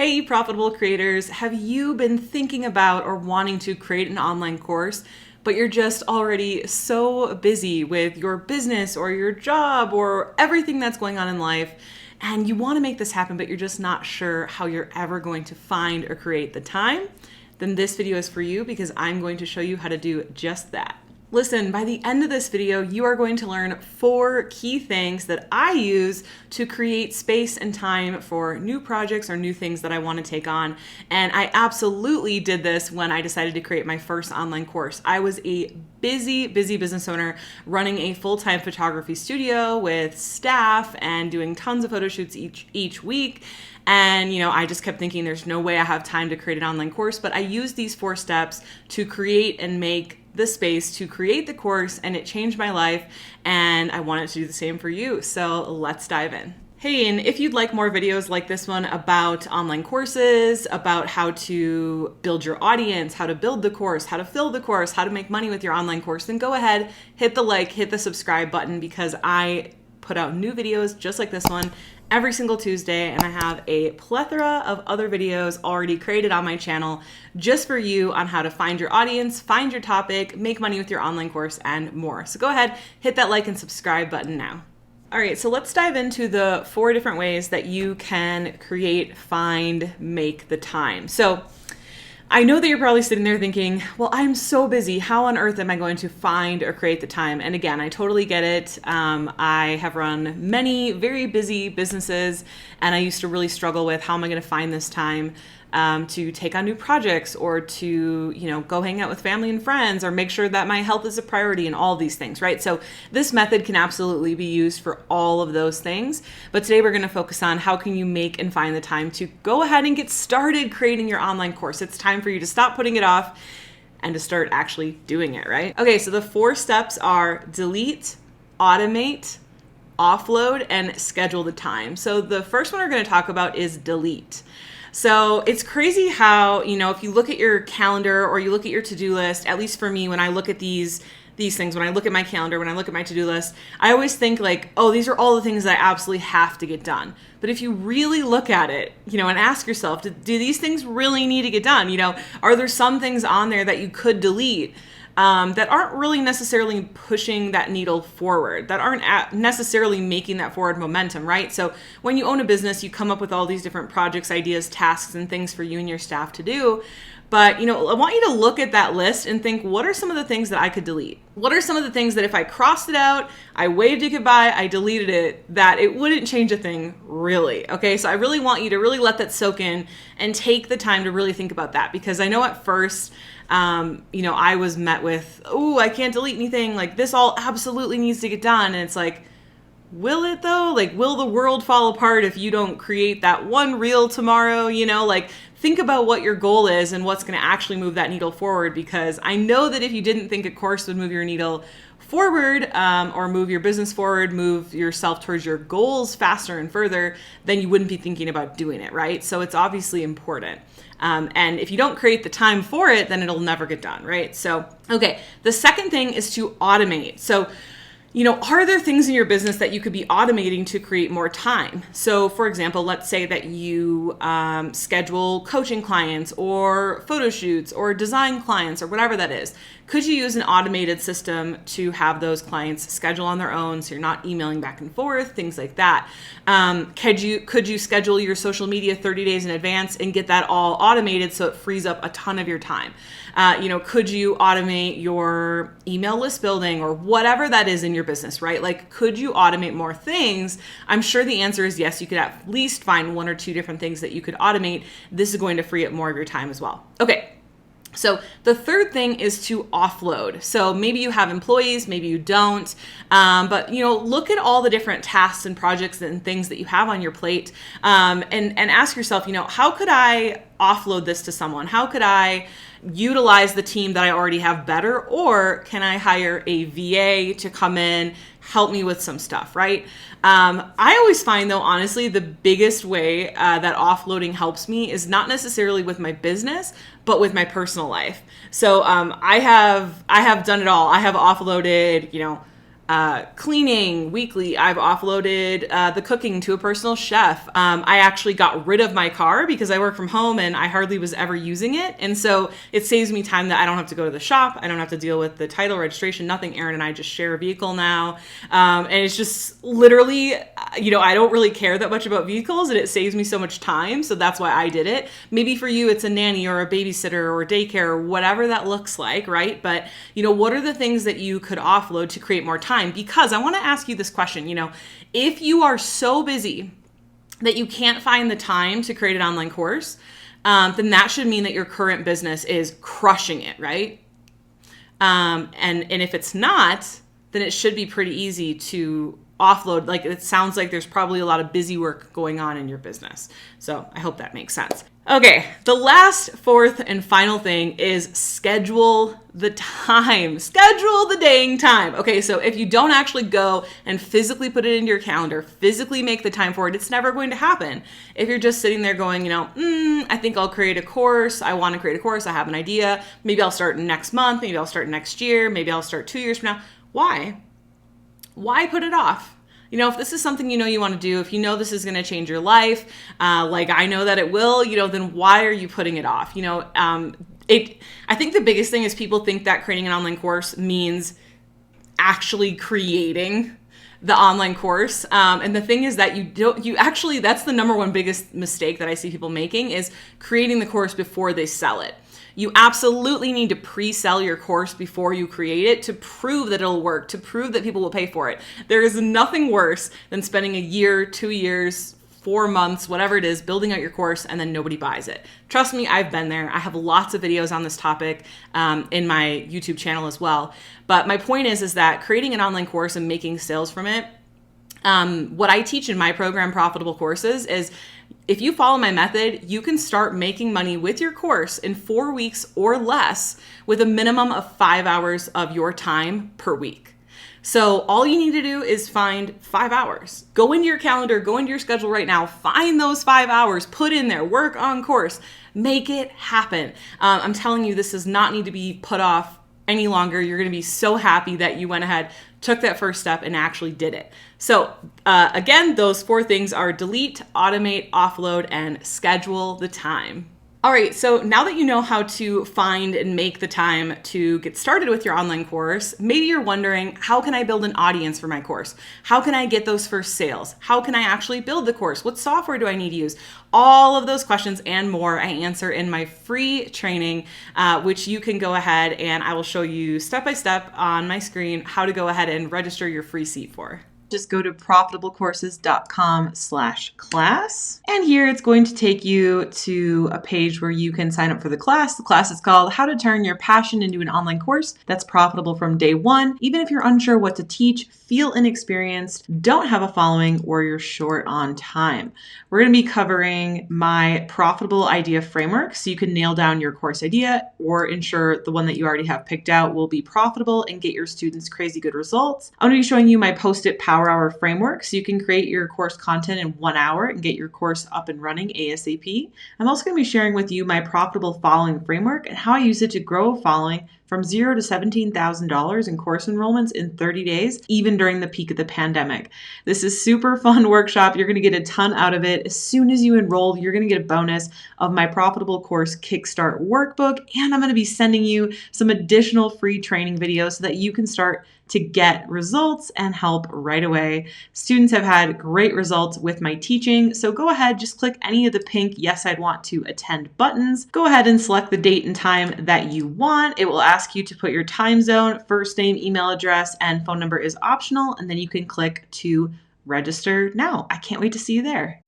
Hey, profitable creators, have you been thinking about or wanting to create an online course, but you're just already so busy with your business or your job or everything that's going on in life, and you want to make this happen, but you're just not sure how you're ever going to find or create the time? Then this video is for you because I'm going to show you how to do just that. Listen, by the end of this video, you are going to learn 4 key things that I use to create space and time for new projects or new things that I want to take on. And I absolutely did this when I decided to create my first online course. I was a busy business owner running a full-time photography studio with staff and doing tons of photo shoots each week. And, I just kept thinking there's no way I have time to create an online course, but I used these 4 steps to create and make the space to create the course, and it changed my life, and I wanted to do the same for you. So let's dive in. Hey, and if you'd like more videos like this one about online courses, about how to build your audience, how to build the course, how to fill the course, how to make money with your online course, then go ahead, hit the like, hit the subscribe button, because I put out new videos just like this one every single Tuesday, and I have a plethora of other videos already created on my channel just for you on how to find your audience, find your topic, make money with your online course, and more. So go ahead, hit that like and subscribe button now. All right, so let's dive into the 4 different ways that you can create, find, make the time. So I know that you're probably sitting there thinking, well, I'm so busy. How on earth am I going to find or create the time? And again, I totally get it. I have run many very busy businesses, and I used to really struggle with how am I going to find this time to take on new projects, or to, go hang out with family and friends, or make sure that my health is a priority, and all these things, right? So this method can absolutely be used for all of those things. But today we're going to focus on how can you make and find the time to go ahead and get started creating your online course. It's time for you to stop putting it off and to start actually doing it, right? Okay, so the 4 steps are delete, automate, offload, and schedule the time. So the first one we're going to talk about is delete. So it's crazy how, if you look at your calendar or you look at your to-do list, at least for me, when I look at these things, when I look at my calendar, when I look at my to-do list, I always think like, oh, these are all the things that I absolutely have to get done. But if you really look at it, and ask yourself, do these things really need to get done? Are there some things on there that you could delete that aren't really necessarily pushing that needle forward, that aren't necessarily making that forward momentum, right? So when you own a business, you come up with all these different projects, ideas, tasks, and things for you and your staff to do. But, I want you to look at that list and think, what are some of the things that I could delete? What are some of the things that if I crossed it out, I waved it goodbye, I deleted it, that it wouldn't change a thing, really? Okay, so I really want you to really let that soak in and take the time to really think about that, because I know at first, I was met with, oh, I can't delete anything. Like, this all absolutely needs to get done. And it's like, will it though? Like, will the world fall apart if you don't create that one reel tomorrow? Think about what your goal is and what's going to actually move that needle forward, because I know that if you didn't think a course would move your needle forward, or move your business forward, move yourself towards your goals faster and further, then you wouldn't be thinking about doing it, right? So it's obviously important. And if you don't create the time for it, then it'll never get done, right? So, okay, the second thing is to automate. So, are there things in your business that you could be automating to create more time? So, for example, let's say that you schedule coaching clients or photo shoots or design clients or whatever that is. Could you use an automated system to have those clients schedule on their own, so you're not emailing back and forth, things like that? Could you schedule your social media 30 days in advance and get that all automated so it frees up a ton of your time? Could you automate your email list building or whatever that is in your business, right? Like, could you automate more things? I'm sure the answer is yes. You could at least find 1 or 2 different things that you could automate. This is going to free up more of your time as well. Okay. So the third thing is to offload. So maybe you have employees, maybe you don't, but look at all the different tasks and projects and things that you have on your plate, and ask yourself, how could I offload this to someone? How could I utilize the team that I already have better? Or can I hire a VA to come in, help me with some stuff, right? I always find, though, honestly, the biggest way that offloading helps me is not necessarily with my business, but with my personal life. So I have done it all. I have offloaded, Cleaning weekly. I've offloaded the cooking to a personal chef. I actually got rid of my car because I work from home and I hardly was ever using it. And so it saves me time that I don't have to go to the shop. I don't have to deal with the title, registration, nothing. Aaron and I just share a vehicle now. And it's just literally, I don't really care that much about vehicles and it saves me so much time. So that's why I did it. Maybe for you, it's a nanny or a babysitter or daycare or whatever that looks like, right? But, what are the things that you could offload to create more time? Because I want to ask you this question, if you are so busy that you can't find the time to create an online course, then that should mean that your current business is crushing it, right? And if it's not, then it should be pretty easy to offload. Like, it sounds like there's probably a lot of busy work going on in your business. So I hope that makes sense. Okay, the last, fourth, and final thing is schedule the time. Schedule the dang time. Okay, so if you don't actually go and physically put it into your calendar, physically make the time for it, it's never going to happen. If you're just sitting there going, I think I'll create a course. I want to create a course. I have an idea. Maybe I'll start next month. Maybe I'll start next year. Maybe I'll start 2 years from now. Why put it off? If this is something you want to do, if this is going to change your life, like I know that it will, then why are you putting it off? I think the biggest thing is people think that creating an online course means actually creating the online course. And the thing is that that's the number one biggest mistake that I see people making is creating the course before they sell it. You absolutely need to pre-sell your course before you create it to prove that it'll work, to prove that people will pay for it. There is nothing worse than spending a year, 2 years, 4 months, whatever it is, building out your course and then nobody buys it. Trust me, I've been there. I have lots of videos on this topic in my YouTube channel as well. But my point is that creating an online course and making sales from it, what I teach in my program, Profitable Courses, is if you follow my method, you can start making money with your course in 4 weeks or less with a minimum of 5 hours of your time per week. So all you need to do is find 5 hours. Go into your calendar, go into your schedule right now, find those 5 hours, put in there, work on course, make it happen. I'm telling you, this does not need to be put off any longer. You're going to be so happy that you went ahead, took that first step and actually did it. So again, those 4 things are delete, automate, offload, and schedule the time. All right, so now that you know how to find and make the time to get started with your online course, maybe you're wondering, how can I build an audience for my course? How can I get those first sales? How can I actually build the course? What software do I need to use? All of those questions and more I answer in my free training, which you can go ahead and I will show you step-by-step on my screen how to go ahead and register your free seat for. Just go to profitablecourses.com/class. And here it's going to take you to a page where you can sign up for the class. The class is called How to Turn Your Passion into an Online Course That's Profitable from Day One. Even if you're unsure what to teach, feel inexperienced, don't have a following, or you're short on time. We're going to be covering my profitable idea framework so you can nail down your course idea or ensure the one that you already have picked out will be profitable and get your students crazy good results. I'm going to be showing you my Post-it Power Hour framework so you can create your course content in 1 hour and get your course up and running ASAP. I'm also going to be sharing with you my profitable following framework and how I use it to grow a following from $0 to $17,000 in course enrollments in 30 days, even during the peak of the pandemic. This is super fun workshop. You're going to get a ton out of it. As soon as you enroll, you're going to get a bonus of my profitable course Kickstart workbook, and I'm going to be sending you some additional free training videos so that you can start to get results and help right away. Students have had great results with my teaching, so go ahead, just click any of the pink Yes, I'd Want to Attend buttons. Go ahead and select the date and time that you want. It will ask you to put your time zone, first name, email address, and phone number is optional, and then you can click to register now. I can't wait to see you there.